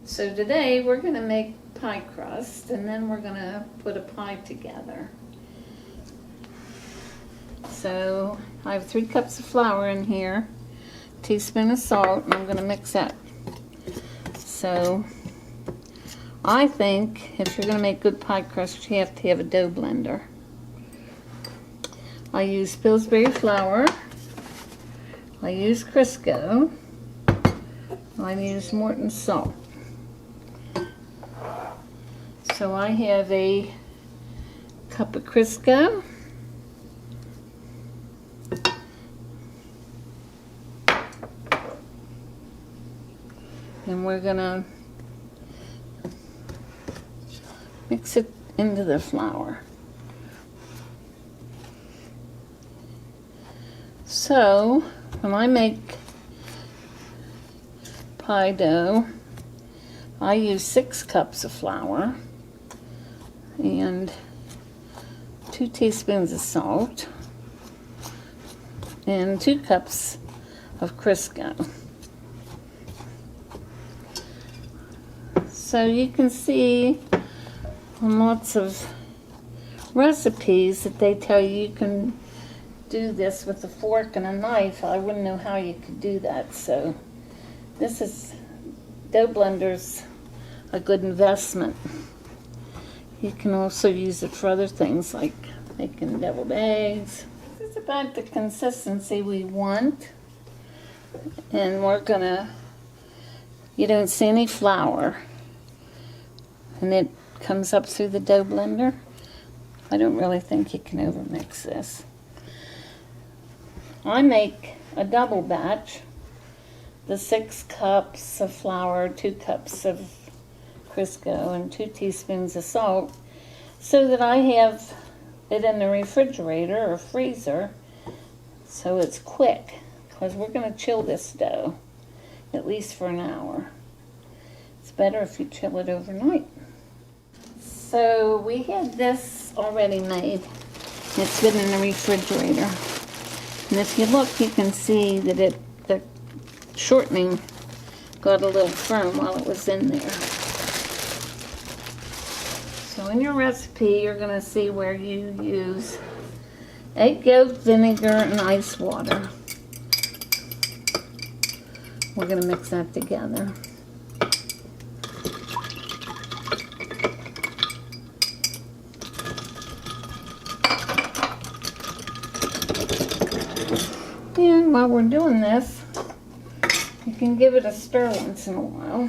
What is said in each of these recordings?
So today we're going to make pie crust, and then we're going to put a pie together. So I have 3 cups of flour in here, a teaspoon of salt, and I'm going to mix that. So I think if you're going to make good pie crust, you have to have a dough blender. I use Pillsbury flour, I use Crisco, I use Morton salt. So I have a cup of Crisco, and we're gonna mix it into the flour. So when I make pie dough, I use 6 cups of flour and 2 teaspoons of salt and 2 cups of Crisco. So you can see on lots of recipes that they tell you can do this with a fork and a knife. I wouldn't know how you could do that. So this is, dough blender's a good investment. You can also use it for other things like making deviled eggs. This is about the consistency we want. And we're gonna, you don't see any flour, and it comes up through the dough blender. I don't really think you can overmix this. I make a double batch, the 6 cups of flour, 2 cups of Crisco, and 2 teaspoons of salt, so that I have it in the refrigerator or freezer so it's quick, because we're going to chill this dough at least for an hour. It's better if you chill it overnight. So we had this already made. It's been in the refrigerator. And if you look, you can see that the shortening got a little firm while it was in there. So in your recipe, you're going to see where you use egg yolk, vinegar, and ice water. We're going to mix that together. And while we're doing this, you can give it a stir once in a while.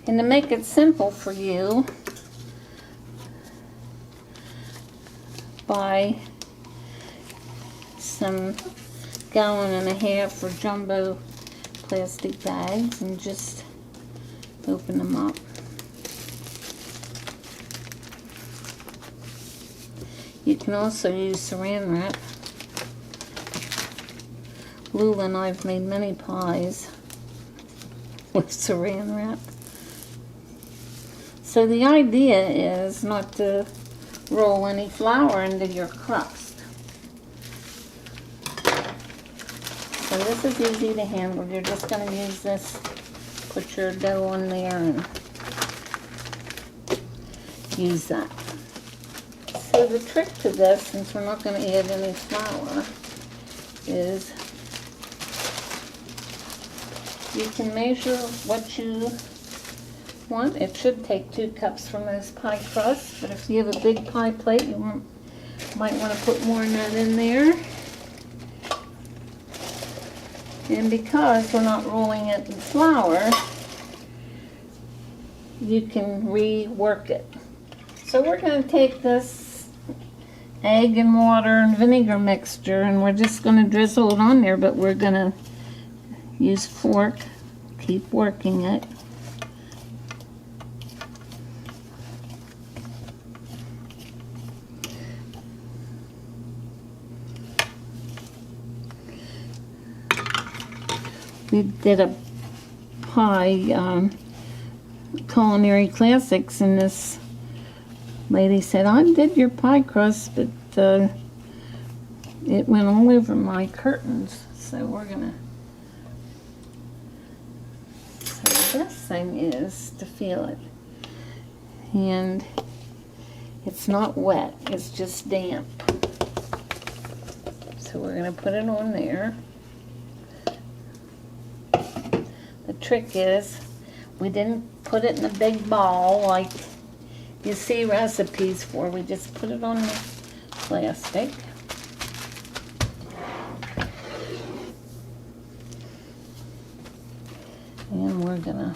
And to make it simple for you, buy some 1.5 gallon or jumbo plastic bags and just open them up. You can also use saran wrap. Lula and I have made many pies with saran wrap. So the idea is not to roll any flour into your crust. So this is easy to handle. You're just going to use this, put your dough on there and use that. So the trick to this, since we're not going to add any flour, is you can measure what you want. It should take 2 cups for most pie crust, but if you have a big pie plate, you might want to put more than that in there. And because we're not rolling it in flour, you can rework it. So we're going to take this egg and water and vinegar mixture, and we're just going to drizzle it on there, but we're going to use a fork, keep working it. We did a pie culinary classics, and this lady said, I did your pie crust, but it went all over my curtains. So we're gonna, so best thing is to feel it. And it's not wet, it's just damp. So we're going to put it on there. The trick is we didn't put it in a big ball like you see recipes for. We just put it on the plastic. And we're gonna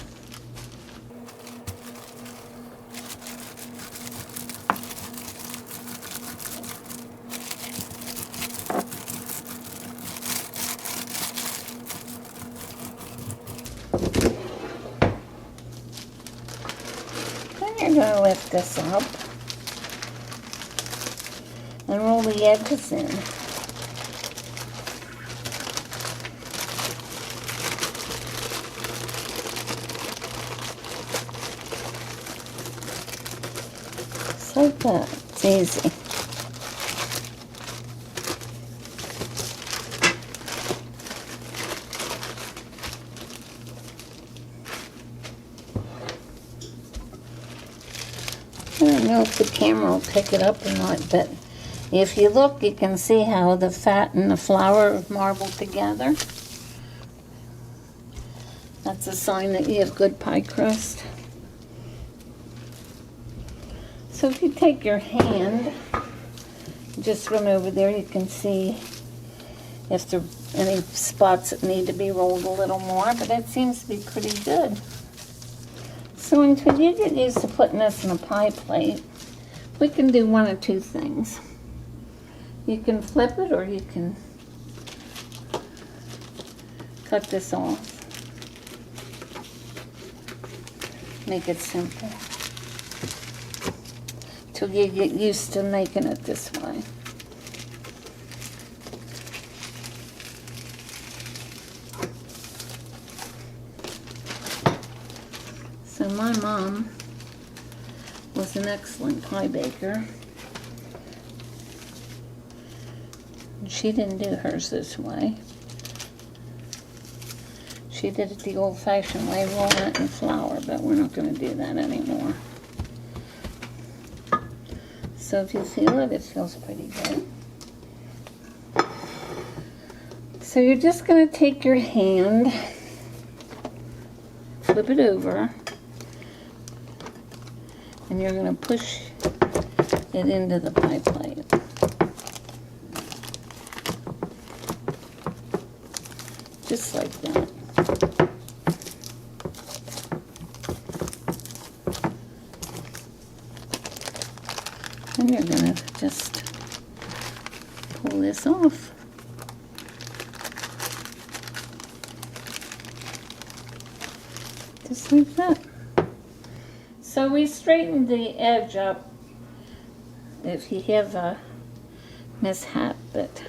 lift this up and roll the edges in. Just like that. It's easy. I don't know if the camera will pick it up or not, but if you look, you can see how the fat and the flour have marbled together. That's a sign that you have good pie crust. So if you take your hand, just run over there, you can see if there are any spots that need to be rolled a little more, but it seems to be pretty good. So until you get used to putting this in a pie plate, we can do one of two things. You can flip it or you can cut this off. Make it simple. Till you get used to making it this way. So my mom was an excellent pie baker. She didn't do hers this way. She did it the old-fashioned way, rolling it in flour, but we're not going to do that anymore. So if you feel it, it feels pretty good. So you're just going to take your hand, flip it over, and you're going to push it into the pie plate. Just like that. And you're going to just pull this off. Just like that. So we straightened the edge up if you have a mishap, but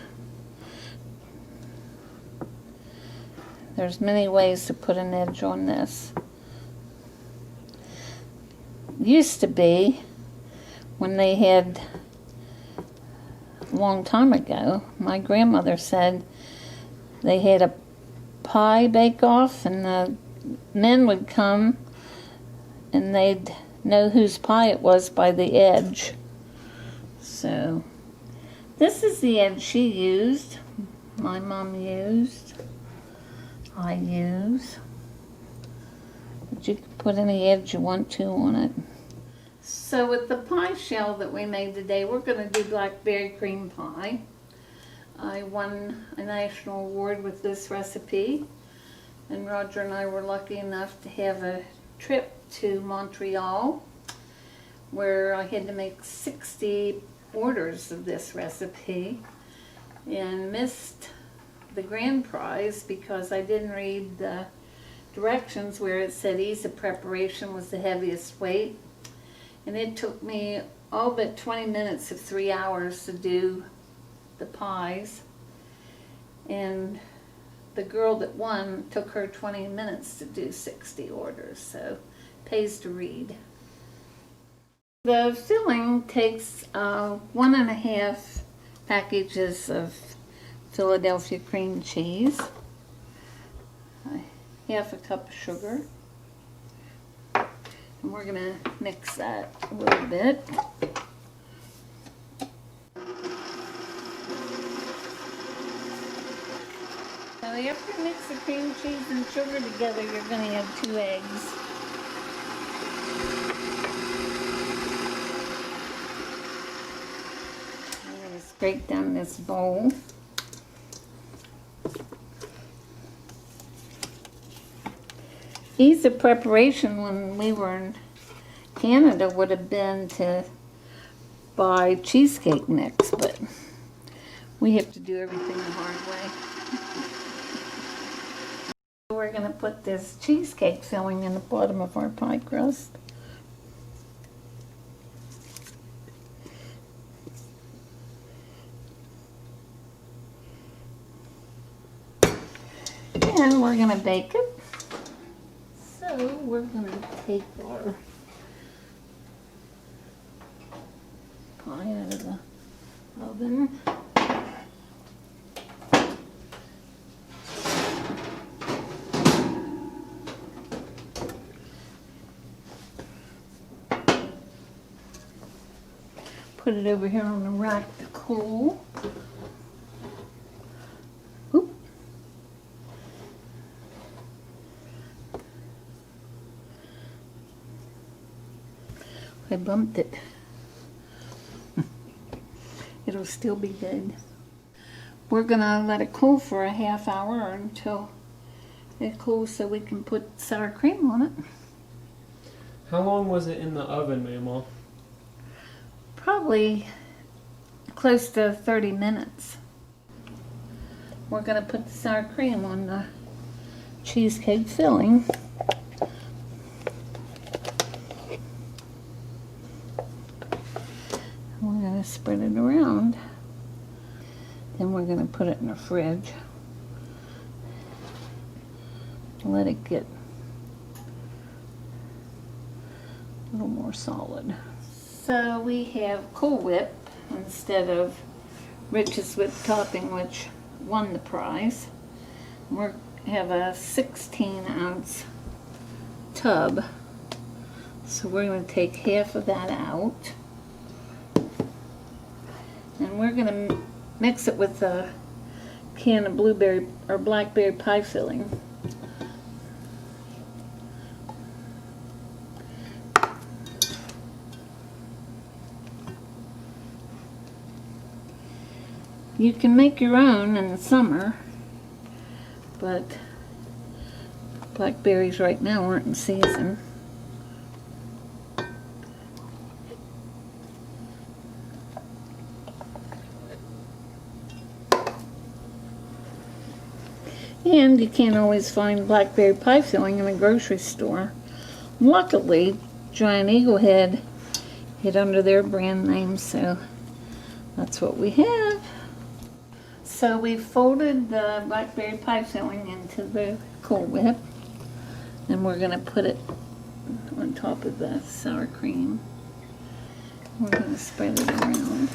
there's many ways to put an edge on this. Used to be, when they had, a long time ago, my grandmother said they had a pie bake-off and the men would come and they'd know whose pie it was by the edge. So this is the edge she used, my mom used, I use. But you can put any edge you want to on it. So with the pie shell that we made today, we're going to do blackberry cream pie. I won a national award with this recipe, and Roger and I were lucky enough to have a trip to Montreal where I had to make 60 orders of this recipe and missed the grand prize because I didn't read the directions where it said ease of preparation was the heaviest weight. And it took me all but 20 minutes of 3 hours to do the pies. And the girl that won took her 20 minutes to do 60 orders, so pays to read. The filling takes 1.5 packages of Philadelphia cream cheese, half a cup of sugar, And we're gonna mix that a little bit. So after you mix the cream cheese and sugar together, you're gonna have 2 eggs. I'm gonna scrape down this bowl. Ease of preparation when we were in Canada would have been to buy cheesecake mix, but we have to do everything the hard way. We're going to put this cheesecake filling in the bottom of our pie crust. And we're going to bake it. So we're going to take our pie out of the oven. Put it over here on the rack to cool. Oop. I bumped it. It'll still be good. We're gonna let it cool for a half hour until it cools so we can put sour cream on it. How long was it in the oven, Mamaw? Probably close to 30 minutes. We're going to put the sour cream on the cheesecake filling. We're going to spread it around. Then we're going to put it in the fridge. Let it get a little more solid. So we have Cool Whip instead of Rich's Whipped Topping, which won the prize. We have a 16-ounce tub. So we're going to take half of that out. And we're going to mix it with a can of blueberry or blackberry pie filling. You can make your own in the summer, but blackberries right now aren't in season. And you can't always find blackberry pie filling in a grocery store. Luckily, Giant Eagle had it under their brand name, so that's what we have. So we folded the blackberry pie filling into the Cool Whip, and we're going to put it on top of the sour cream. We're going to spread it around.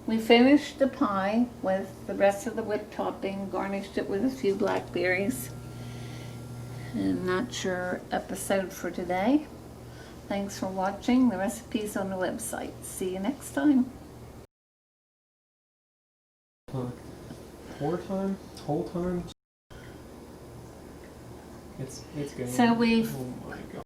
We finished the pie with the rest of the whipped topping, garnished it with a few blackberries. And that's your episode for today. Thanks for watching. The recipe's on the website. See you next time. Whole time? It's good. So we've Oh my God.